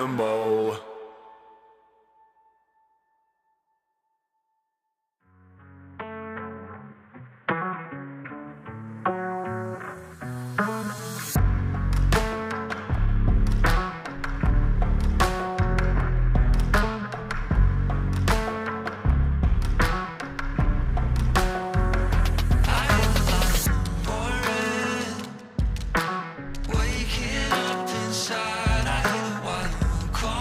animal. Waking up inside, I hear the wild call.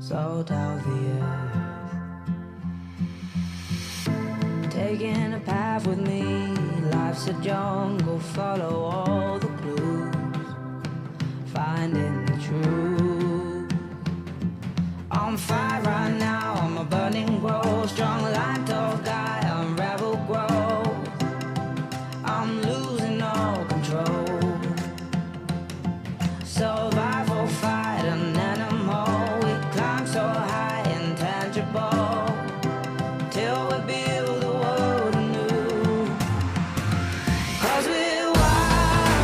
salt out the earth. Taking a path with me, life's a jungle, follow all the clues, finding the truth. On fire right now, I'm a burning glow, strong like tough guy, unravel grow. I'm losing all control. Survival, fight an animal, we climb so high, intangible, till we build a world anew. 'Cause we're wild.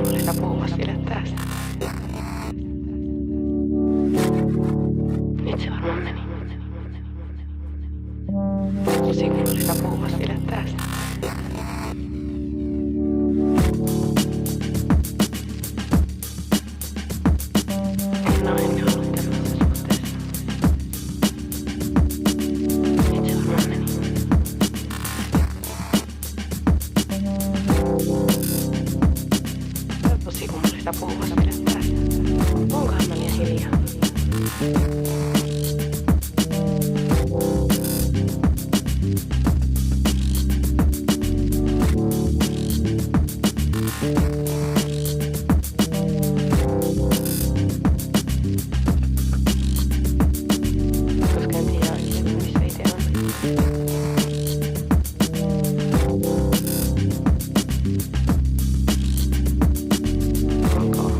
kummallista puhua sille tästä. Nyt se varmaan meni. Tosi kummallista puhua sille tästä. En oo ennen ollut tämmöisessä suhteessa. Nyt se varmaan meni. Tosi kummallista puhua sille tästä. Onkohan mä liian hiljaa? Koska en tiedä oikein, missä itse on. Onko?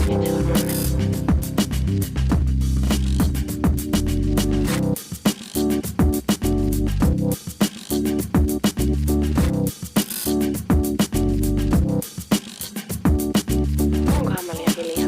Itse varmaan meni. Onkohan mä liian hiljaa?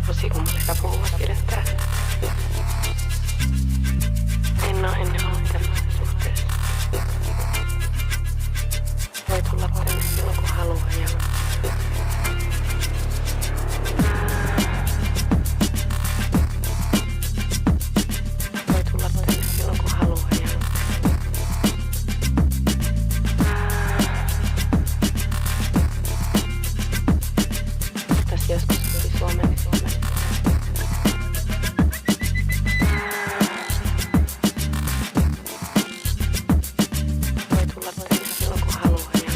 Tosi kummallista puhua sille tästä. En oo ennen ollut tämmöisessä suhteessa. Voi tulla tänne silloin kun haluaa ja... Voi tulla tänne silloin kun haluaa ja... Tässä joskus tuli Suomeen. Voi tulla tänne silloin kun haluaa ja...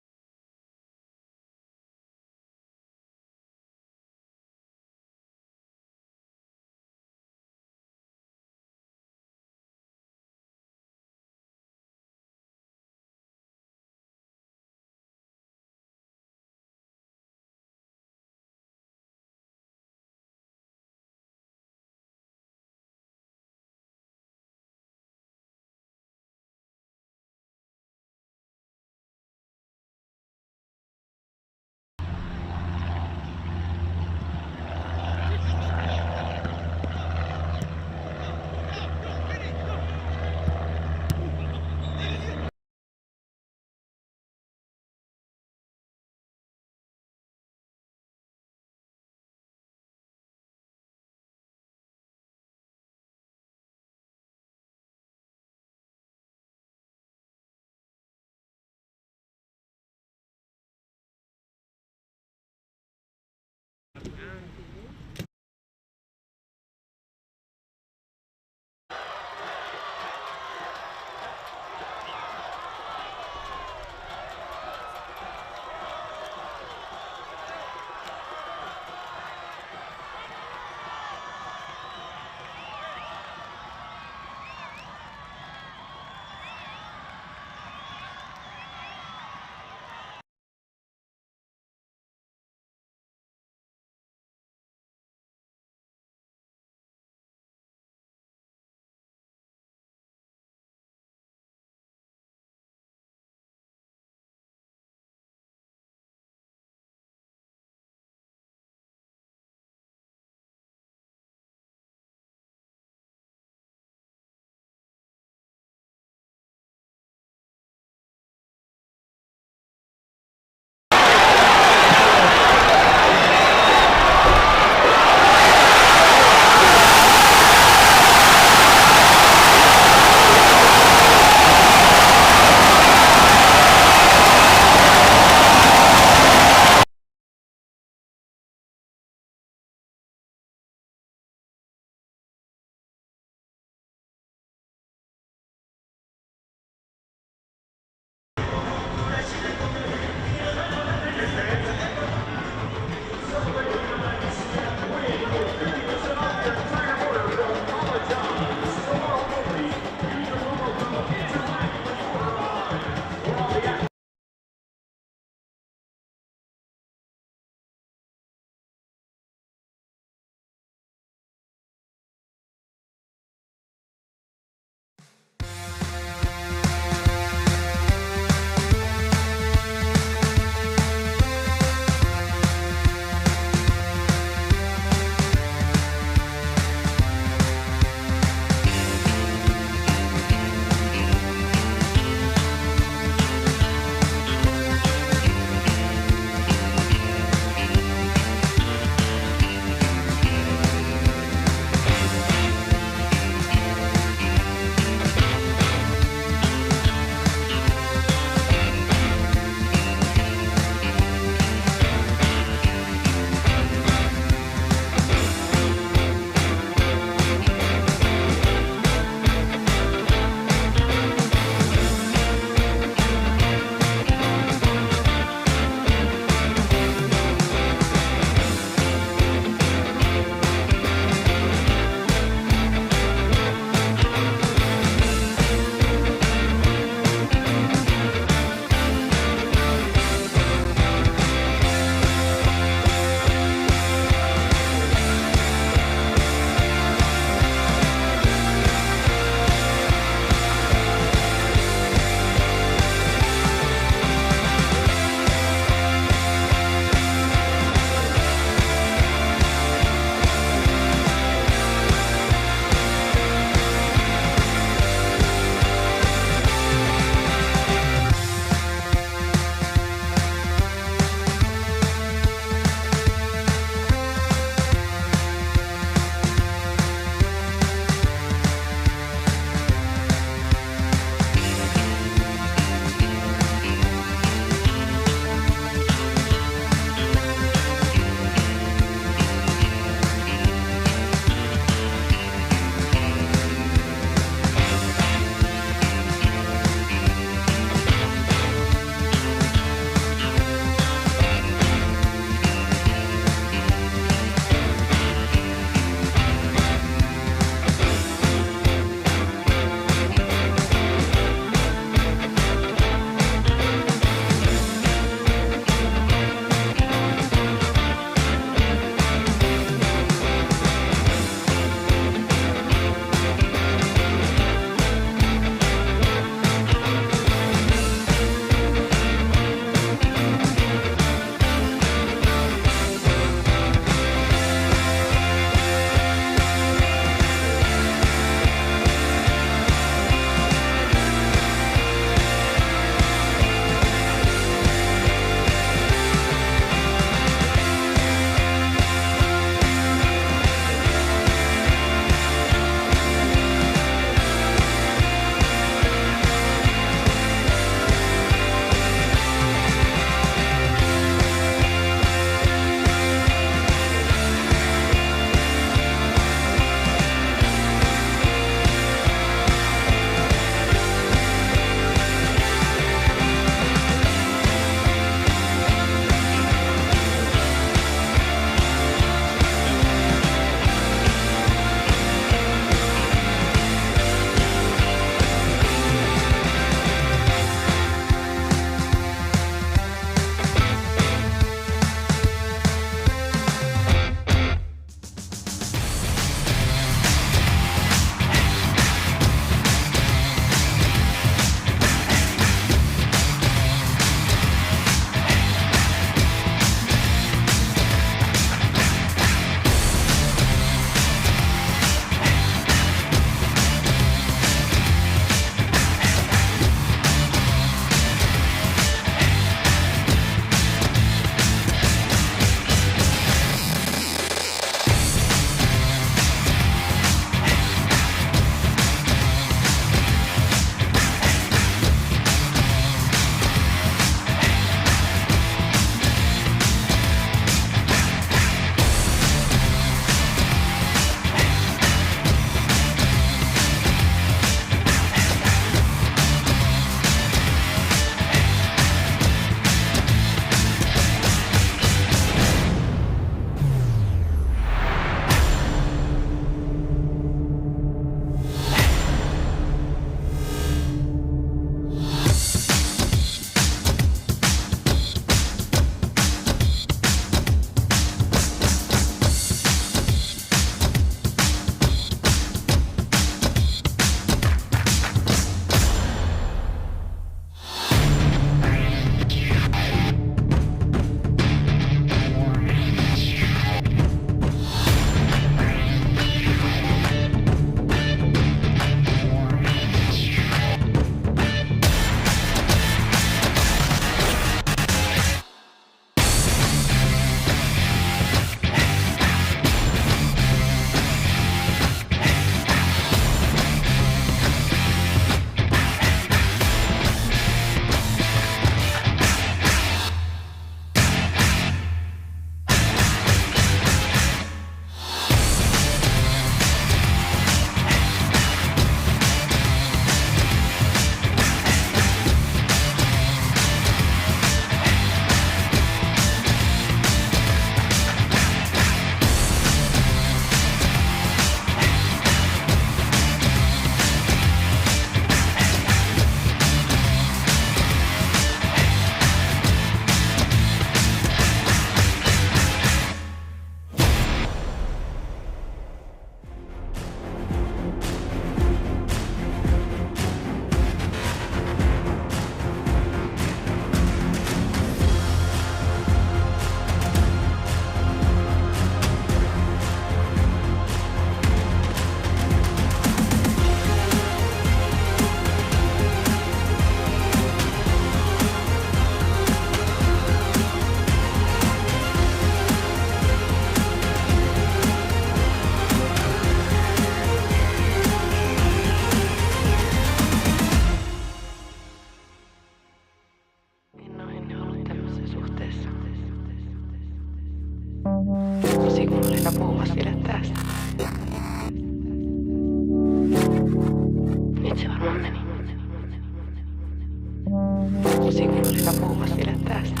Helposti kun sitä puhumassa vielä tästä.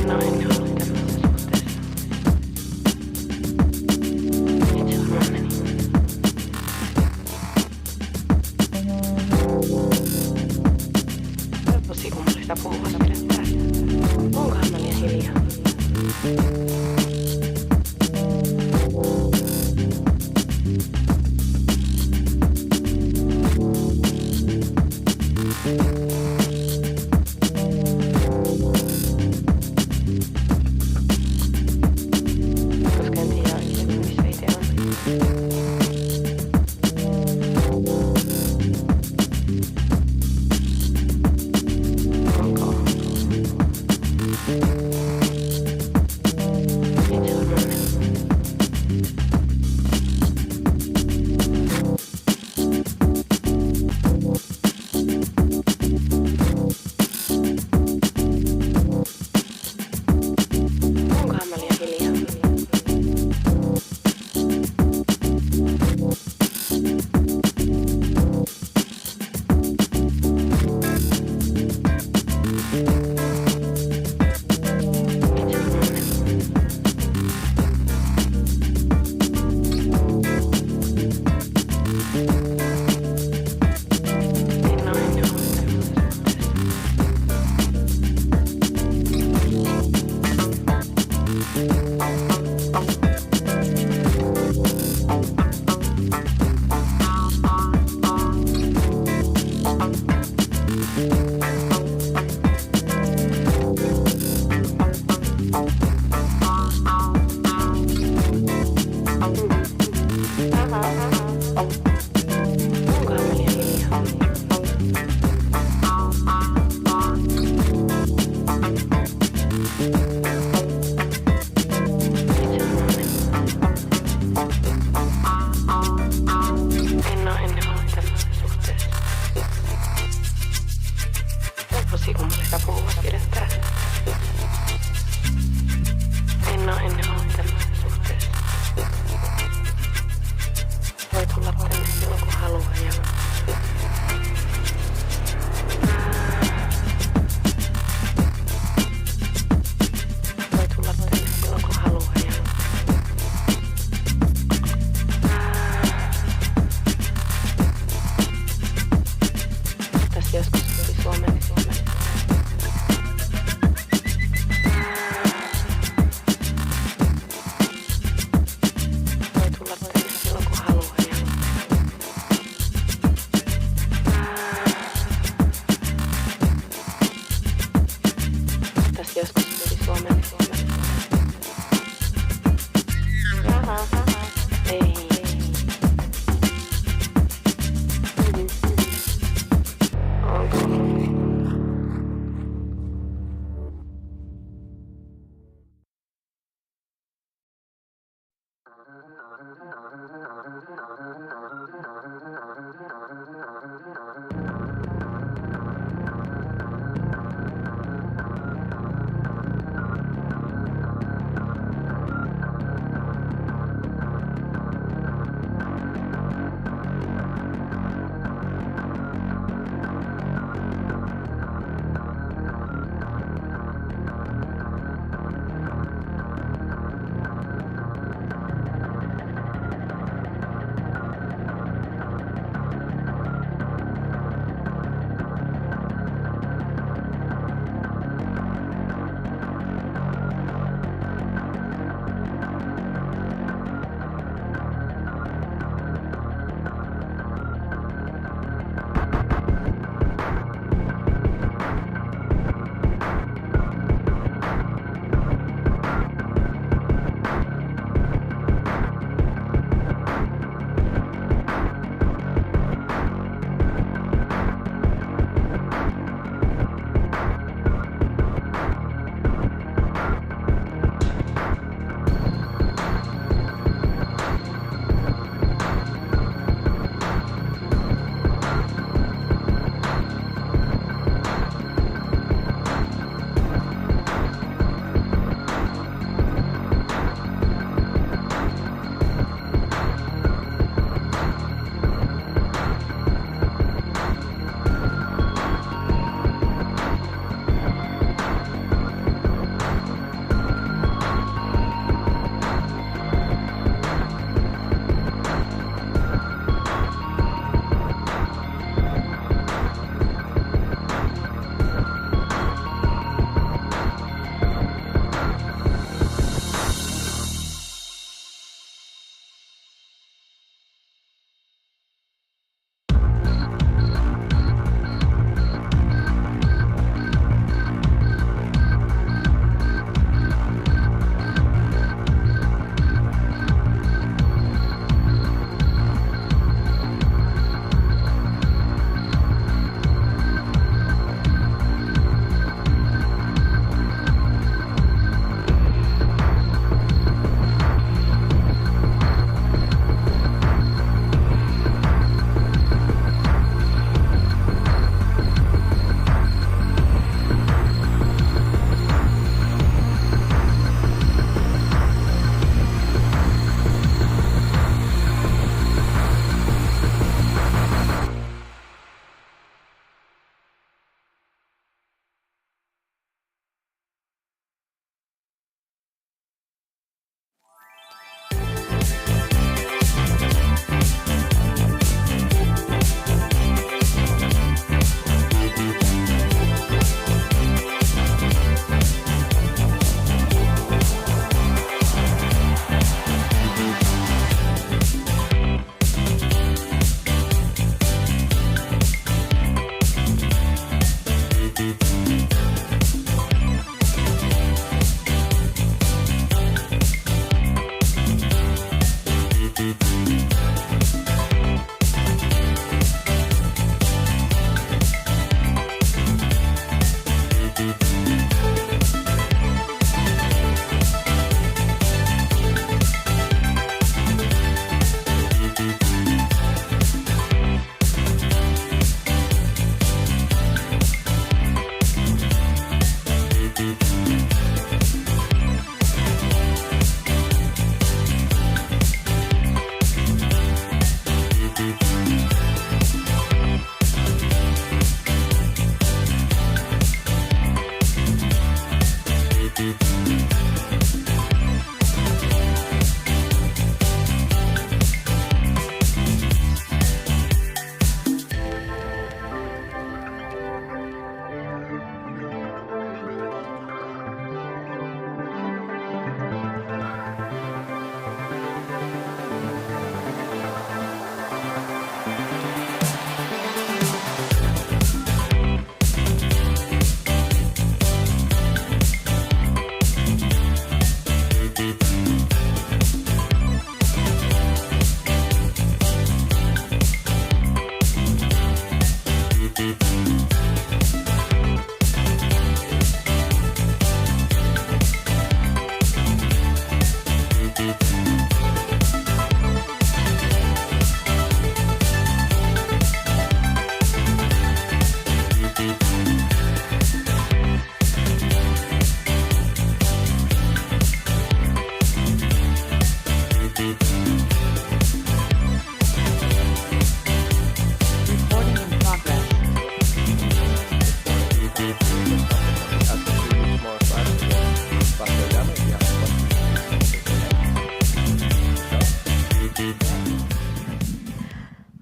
En ole ennen ollut tämmöisessä suhteessa. Itse varmaan meni. Helposti kun sitä puhumassa vielä tästä. Onkohan mä liian hiljaa?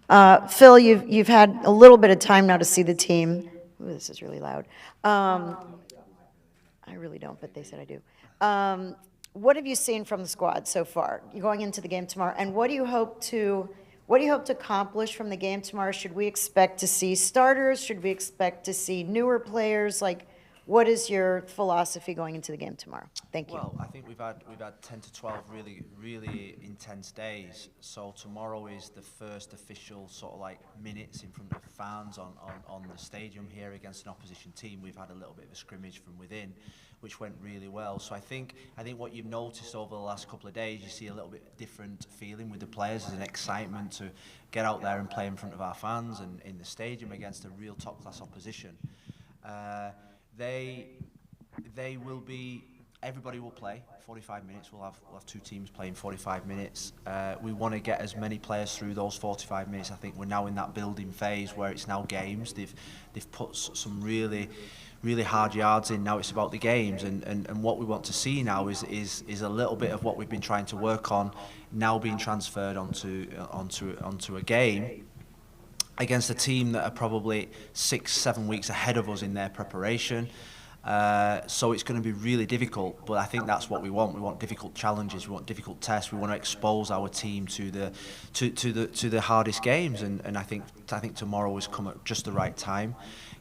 Phil, you've had a little bit of time now to see the team. Ooh, this is really loud. I really don't, but they said I do. What have you seen from the squad so far? You're going into the game tomorrow, and what do you hope to accomplish from the game tomorrow? Should we expect to see starters? Should we expect to see newer players? Like, what is your philosophy going into the game tomorrow? Thank you. Well, I think we've had 10 to 12 really intense days. So tomorrow is the first official sort of like minutes in front of fans on the stadium here against an opposition team. We've had a little bit of a scrimmage from within, which went really well. So I think what you've noticed over the last couple of days, you see a little bit different feeling with the players. There's an excitement to get out there and play in front of our fans and in the stadium against a real top class opposition. They will be. Everybody will play 45 minutes. We'll have two teams playing 45 minutes. We want to get as many players through those 45 minutes. I think we're now in that building phase where it's now games. They've put some really hard yards in. Now it's about the games, and what we want to see now is a little bit of what we've been trying to work on now being transferred onto a game against a team that are probably 6-7 weeks ahead of us in their preparation. So it's going to be really difficult, but I think that's what we want. We want difficult challenges. We want difficult tests. We want to expose our team to the hardest games, and I think tomorrow has come at just the right time.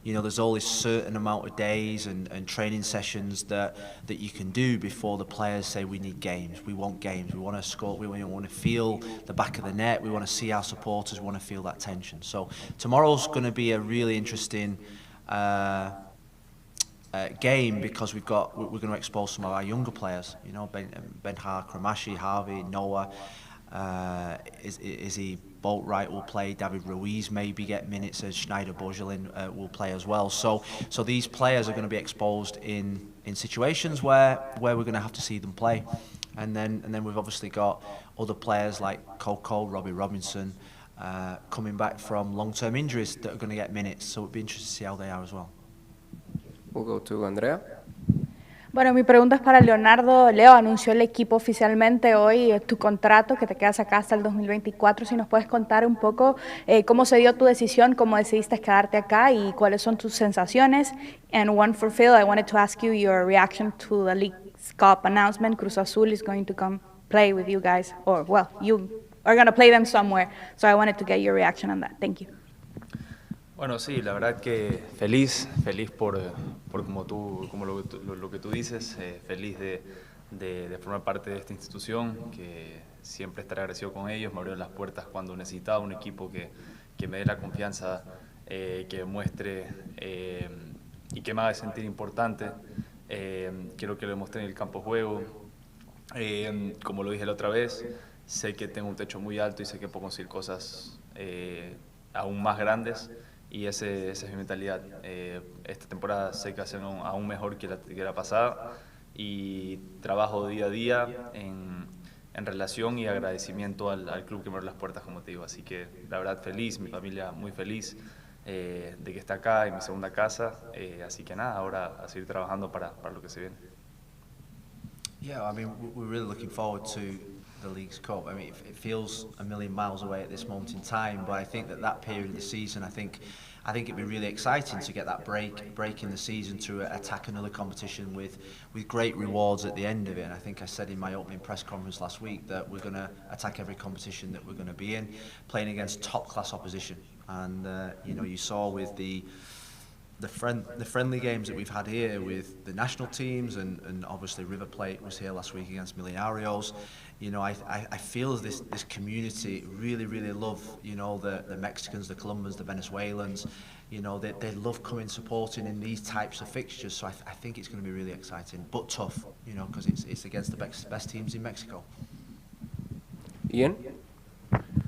You know, there's always a certain amount of days and training sessions that you can do before the players say we need games. We want games. We want to score. We want to feel the back of the net. We want to see our supporters. We want to feel that tension. So tomorrow's going to be a really interesting game because we're going to expose some of our younger players. You know, Ben-Har, Kramashi, Harvey, Noah, Izzy Boatwright will play. David Ruiz maybe get minutes as Schneider Bojelin will play as well. So these players are going to be exposed in situations where we're going to have to see them play, and then we've obviously got other players like Coco, Robbie Robinson, coming back from long-term injuries that are going to get minutes. So it'll be interesting to see how they are as well. We'll go to Andrea. Bueno, mi pregunta es para Leonardo. Leo, anunció el equipo oficialmente hoy tu contrato, que te quedas acá hasta el 2024. Si nos puedes contar un poco cómo se dio tu decisión, cómo decidiste quedarte acá y cuáles son tus sensaciones. And one for Phil, I wanted to ask you your reaction to the League's Cup announcement. Cruz Azul is going to come play with you guys, or well, you are going to play them somewhere. So I wanted to get your reaction on that. Thank you. Bueno, sí, la verdad que feliz por lo que tú dices, feliz de formar parte de esta institución, que siempre estaré agradecido con ellos. Me abrieron las puertas cuando necesitaba un equipo que me dé la confianza, que muestre y que me haga sentir importante. Quiero que lo demuestre en el campo de juego. Como lo dije la otra vez, sé que tengo un techo muy alto y sé que puedo conseguir cosas aún más grandes. Y esa es mi mentalidad. Esta temporada sé que hacer aún mejor que la pasada y trabajo día a día en relación y agradecimiento al club que me abrió las puertas, como te digo. Así que la verdad feliz, mi familia muy feliz de que está acá en mi segunda casa. Así que nada, ahora a seguir trabajando para lo que se viene. Yeah, I mean, we're really looking forward to the League's Cup. I mean, it feels a million miles away at this moment in time, but I think that period of the season, I think it'd be really exciting to get that break in the season to attack another competition with great rewards at the end of it. And I think I said in my opening press conference last week that we're going to attack every competition that we're going to be in, playing against top class opposition. And you know, you saw with the friendly games that we've had here with the national teams and obviously River Plate was here last week against Millonarios. You know, I feel this community really love, you know, the Mexicans, the Colombians, the Venezuelans. You know, they love coming supporting in these types of fixtures. So I think it's going to be really exciting, but tough, you know, because it's against the best teams in Mexico. Ian?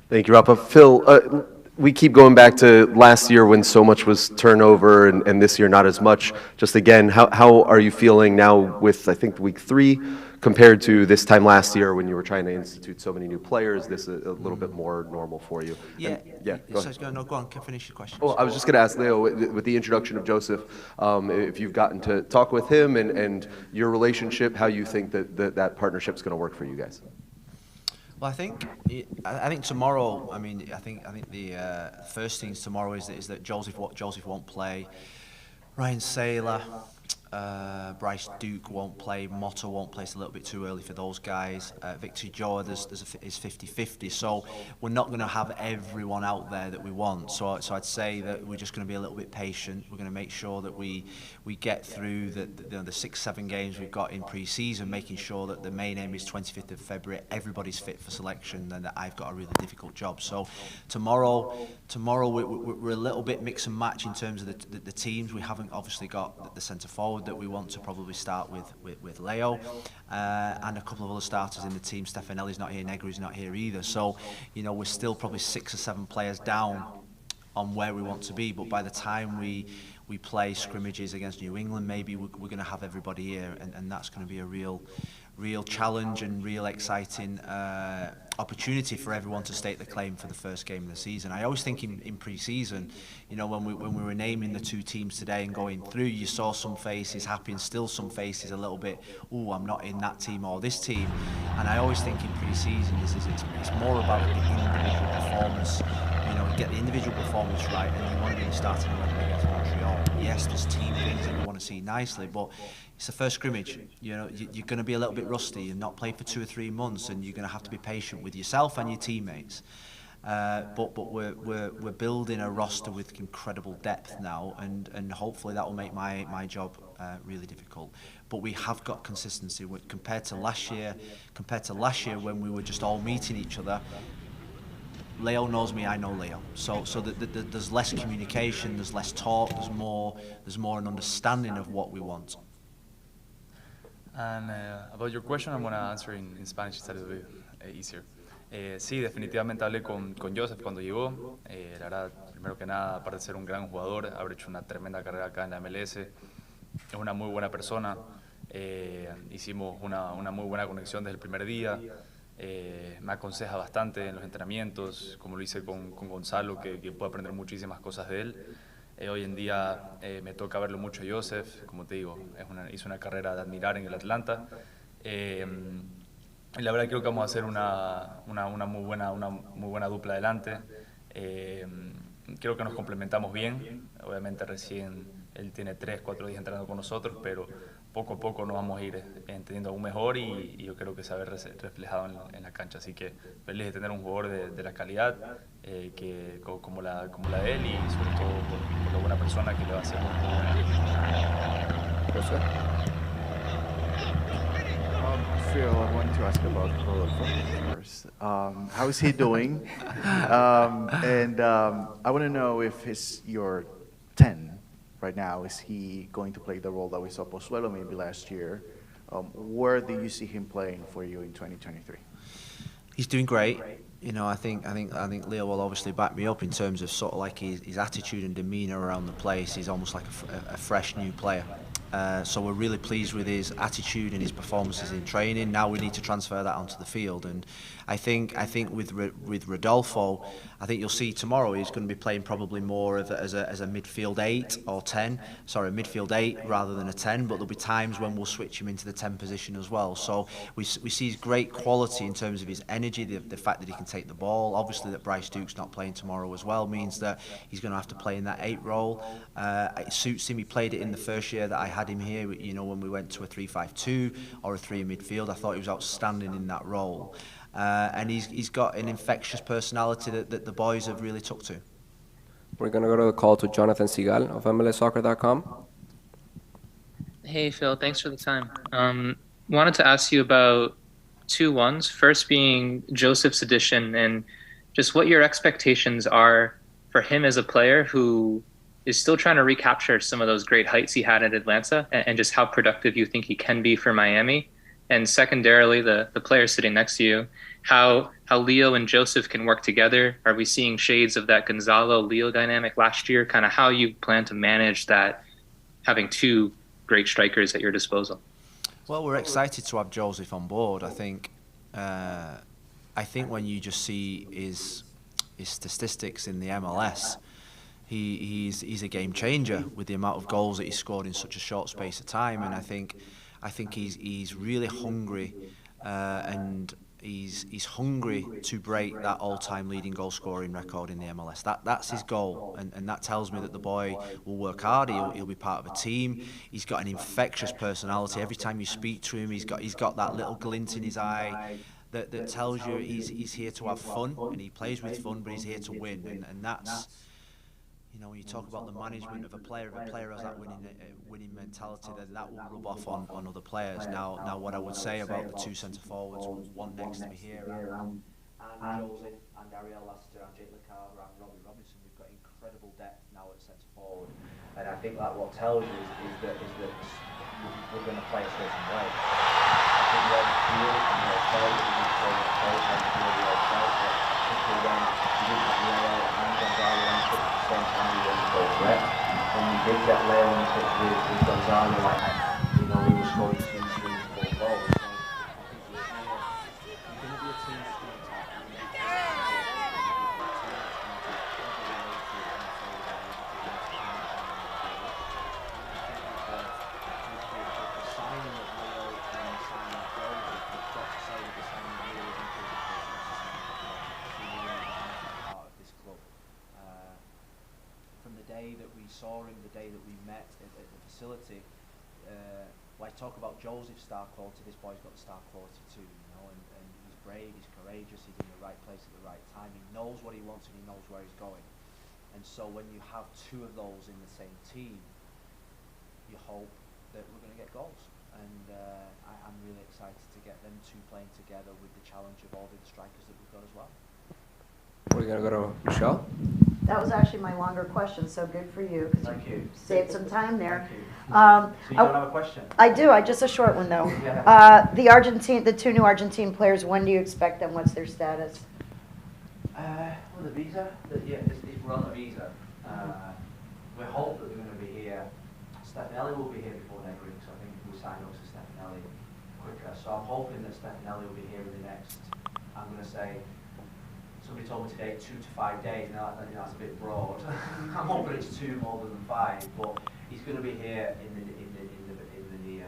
Thank you, Rafa. Phil, we keep going back to last year when so much was turnover and this year not as much. Just again, how are you feeling now with, I think, week 3 compared to this time last year when you were trying to institute so many new players? This is a little bit more normal for you. Yeah, go ahead. Go on, finish your question. Well, I was just going to ask Leo, with the introduction of Joseph, if you've gotten to talk with him and your relationship, how you think that partnership is going to work for you guys. Well, I think tomorrow. I mean, I think the first things tomorrow is that Joseph won't play. Ryan Saylor, Bryce Duke won't play. Motto won't play. It's a little bit too early for those guys. Victor Joa is 50-50. So we're not going to have everyone out there that we want. So I'd say that we're just going to be a little bit patient. We're going to make sure that we get through the 6-7 games we've got in pre-season, making sure that the main aim is 25th of February. Everybody's fit for selection, and that I've got a really difficult job. So tomorrow we're a little bit mix and match in terms of the teams. We haven't obviously got the centre forward that we want to probably start with Leo, and a couple of other starters in the team. Stefanelli's not here, Negri's not here either. So, we're still probably 6 or 7 players down on where we want to be. But by the time we play scrimmages against New England, maybe we're going to have everybody here, and that's going to be a real challenge and real exciting opportunity for everyone to stake the claim for the first game of the season. I always think in pre-season, when we were naming the two teams today and going through, you saw some faces happy and still some faces a little bit, I'm not in that team or this team. And I always think in pre-season it's more about the individual performance. Get the individual performance right, and you want to be in the starting 11 against Montreal. Yes, there's team things that you want to see nicely, but it's the first scrimmage. You're going to be a little bit rusty and not play for 2 or 3 months, and you're going to have to be patient with yourself and your teammates. But we're building a roster with incredible depth now, and hopefully that will make my job really difficult. But we have got consistency compared to last year when we were just all meeting each other. Leo knows me, I know Leo. So there's less communication, there's less talk, there's more an understanding of what we want. And about your question, I'm going to answer in Spanish, it's a little bit easier. Sí, definitivamente hablé con Joseph cuando llegó. La verdad, primero que nada, aparte de ser un gran jugador, haber hecho una tremenda carrera acá en la MLS. Es una muy buena persona. Hicimos una muy buena conexión desde el primer día. Me aconseja bastante en los entrenamientos, como lo hice con Gonzalo, que puedo aprender muchísimas cosas de él. Hoy en día me toca verlo mucho a Joseph, como te digo, hizo una carrera de admirar en el Atlanta. Y la verdad creo que vamos a hacer una muy buena dupla adelante. Creo que nos complementamos bien. Obviamente recién él tiene 3-4 días entrenando con nosotros, pero poco a poco nos vamos a ir entendiendo aún mejor y yo creo que se va a ver reflejado en la cancha. Así que feliz de tener un jugador de la calidad como la de él, y sobre todo por la buena persona que le va a hacer muy buena. Phil, I wanted to ask about Rodolfo first. How is he doing? I want to know if he's your 10 right now. Is he going to play the role that we saw Pozuelo maybe last year? Where do you see him playing for you in 2023? He's doing great. I think Leo will obviously back me up in terms of sort of like his attitude and demeanour around the place. He's almost like a fresh new player. So we're really pleased with his attitude and his performances in training. Now we need to transfer that onto the field, and I think with Rodolfo, I think you'll see tomorrow he's going to be playing probably more as a midfield 8 or 10. Sorry, midfield 8 rather than a 10. But there'll be times when we'll switch him into the 10 position as well. So we see his great quality in terms of his energy, the fact that he can take the ball. Obviously, that Bryce Duke's not playing tomorrow as well means that he's going to have to play in that 8 role. It suits him. He played it in the first year that I had him here, when we went to a 3-5-2 or a 3 in midfield. I thought he was outstanding in that role. And he's got an infectious personality that the boys have really took to. We're going to go to the call to Jonathan Seagal of MLSsoccer.com. Hey, Phil, thanks for the time. Wanted to ask you about 2 ones. First being Joseph's addition, and just what your expectations are for him as a player who is still trying to recapture some of those great heights he had at Atlanta, and just how productive you think he can be for Miami. And secondarily, the player sitting next to you, how Leo and Joseph can work together. Are we seeing shades of that Gonzalo-Leo dynamic last year? Kind of how you plan to manage that, having 2 great strikers at your disposal? Well, we're excited to have Joseph on board. I think when you just see his statistics in the MLS, he's a game changer with the amount of goals that he scored in such a short space of time. And I think he's really hungry, and he's hungry to break that all-time leading goal scoring record in the MLS. That's his goal, and that tells me that the boy will work hard. He'll be part of a team. He's got an infectious personality. Every time you speak to him, he's got that little glint in his eye that tells you he's here to have fun, and he plays with fun, but he's here to win, and that's. You know, when you talk about the management of a player has that winning mentality, that will rub off on other players. Now, what I would say about the two centre forwards, one next to me here, and Joseph and Ariel Lassiter and Jake Lecavre and Robbie Robinson, we've got incredible depth now at centre forward, and I think that what tells you is that we're going to play a certain way. I think we're feel and we're felt, we're playing a play and we're felt, but particularly when you look at Leo and Gonzalo and at the same time we want to go red. When we did get Leo on pitch with Gonzalo, like, you know, we were scoring 2, 3, 4 goals. So I think you're going to be a team to attack. That we saw him, the day that we met at the facility, I talk about Joseph's star quality, this boy's got the star quality too, you know, and he's brave, he's courageous, he's in the right place at the right time, he knows what he wants and he knows where he's going. And so when you have two of those in the same team, you hope that we're going to get goals. And I'm really excited to get them two playing together with the challenge of all the strikers that we've got as well. We're going to go to Michelle. That was actually my longer question, so good for you. Thank you. Saved some time there. So you don't have a question? I do. Just a short one though. The two new Argentine players. When do you expect them? What's their status? Well, the visa. We're on the visa. We hope that they're going to be here. Stefanelli will be here before Negri, so I think we sign up to Stefanelli quicker. So I'm hoping that Stefanelli will be here in the next. I'm going to say. Somebody told me today 2 to 5 days. Now that's a bit broad. I'm hoping it's 2 more than 5, but he's going to be here in the near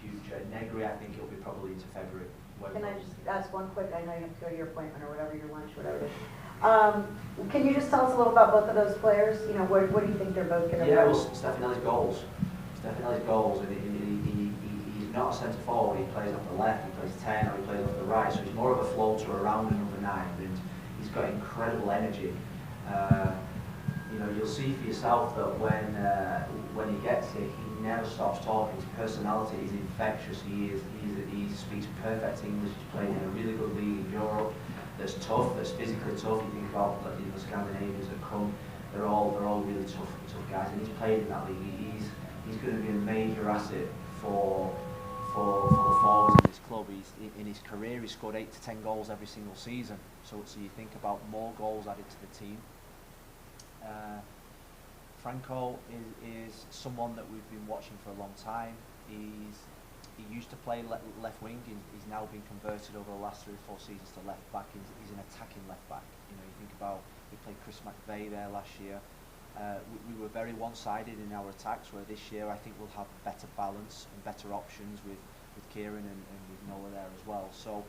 future. Negri, I think it'll be probably into February. Can I just ask one quick? I know you have to go to your appointment or whatever, your lunch, whatever it is. Can you just tell us a little about both of those players? You know, what do you think they're both going to? Yeah, well, Stefanelli's goals, and he's not a centre forward. He plays off the left, he plays 10, or he plays off the right. So he's more of a floater around the number 9, and he's got incredible energy. You know, you'll see for yourself that when he gets here, he never stops talking. His personality is infectious. He speaks perfect English. He's played in a really good league in Europe. That's tough. That's physically tough. You think about the Scandinavians that come. They're all really tough guys, and he's played in that league. He's going to be a major asset for the forwards in this club. In his career, he's scored 8 to 10 goals every single season. So you think about more goals added to the team. Franco is someone that we've been watching for a long time. He used to play left wing. He's now been converted over the last 3 or 4 seasons to left back. He's an attacking left back. You know, you think about we played Chris McVeigh there last year. We were very one-sided in our attacks, where this year I think we'll have better balance and better options with Kieran and with Noah there as well. So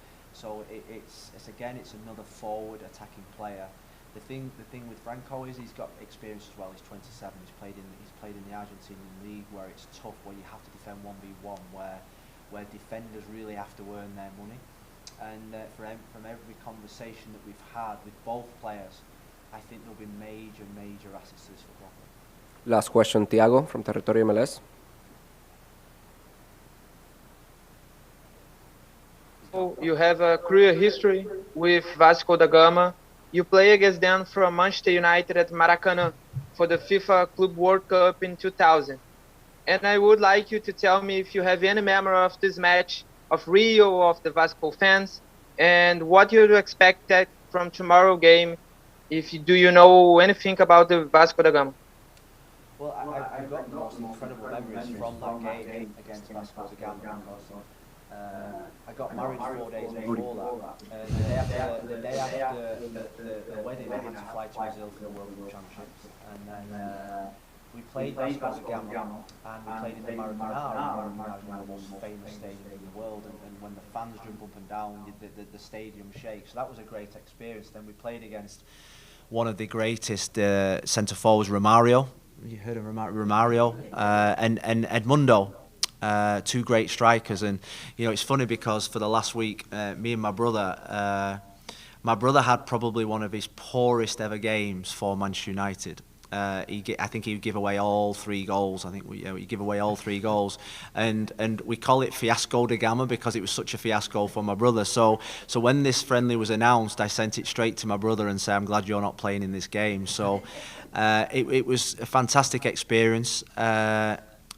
it's another forward attacking player. The thing with Franco is he's got experience as well. He's 27. He's played in the Argentinian league, where it's tough, where you have to defend 1v1, where defenders really have to earn their money. And from every conversation that we've had with both players, I think there'll be major assets to this football club. Last question, Thiago from Territorio MLS. You have a career history with Vasco da Gama. You play against them from Manchester United at Maracanã for the FIFA Club World Cup in 2000. And I would like you to tell me if you have any memory of this match, of Rio, of the Vasco fans, and what you expect from tomorrow game. Do you know anything about the Vasco da Gama? Well, I've got the most incredible memories from that game against Vasco da Gama. I got married 4 days before that. The day after the wedding, I had to fly to Brazil for the World Cup Championships. And then we played Vasco da Gama and we played in the Maracanã. And Maracanã is one of the most famous stadiums in the world, and when the fans jump up and down, the stadium shakes. So that was a great experience. Then we played against one of the greatest centre forwards, Romario. You heard of Romario? And Edmundo. Two great strikers, and you know it's funny because for the last week, me and my brother had probably one of his poorest ever games for Manchester United. I think he would give away all 3 goals. I think we give away all 3 goals, and we call it Fiasco da Gama because it was such a fiasco for my brother. So when this friendly was announced, I sent it straight to my brother and said, "I'm glad you're not playing in this game." So it was a fantastic experience.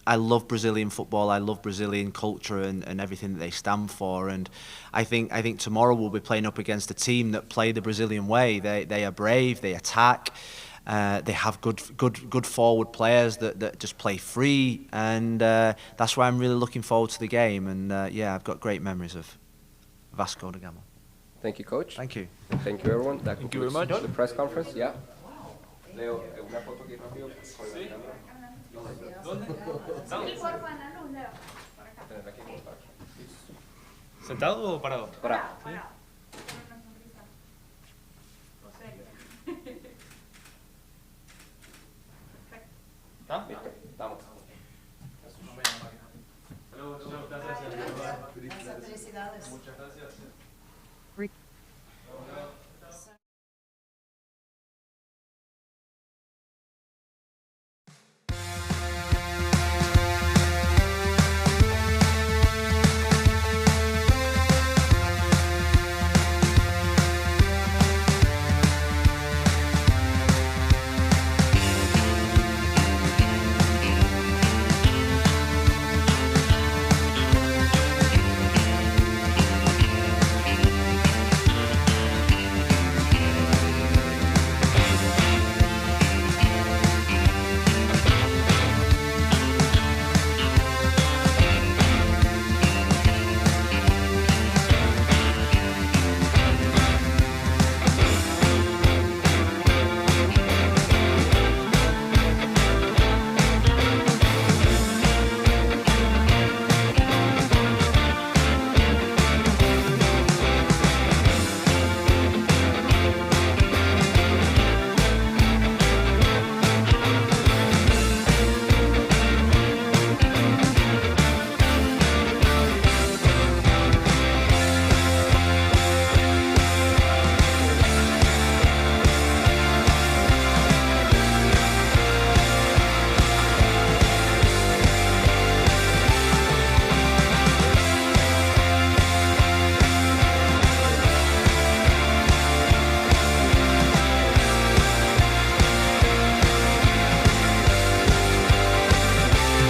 I love Brazilian football. I love Brazilian culture and everything that they stand for. And I think tomorrow we'll be playing up against a team that play the Brazilian way. They are brave. They attack. They have good forward players that just play free, and that's why I'm really looking forward to the game. And yeah, I've got great memories of Vasco da Gama. Thank you, coach. Thank you. Thank you, everyone. That Thank you very concludes much. the press conference. Yeah. Leo, una foto aquí rápido. ¿Sentado o parado? Parado. ¿Está? Estamos. Felicidades. Muchas gracias.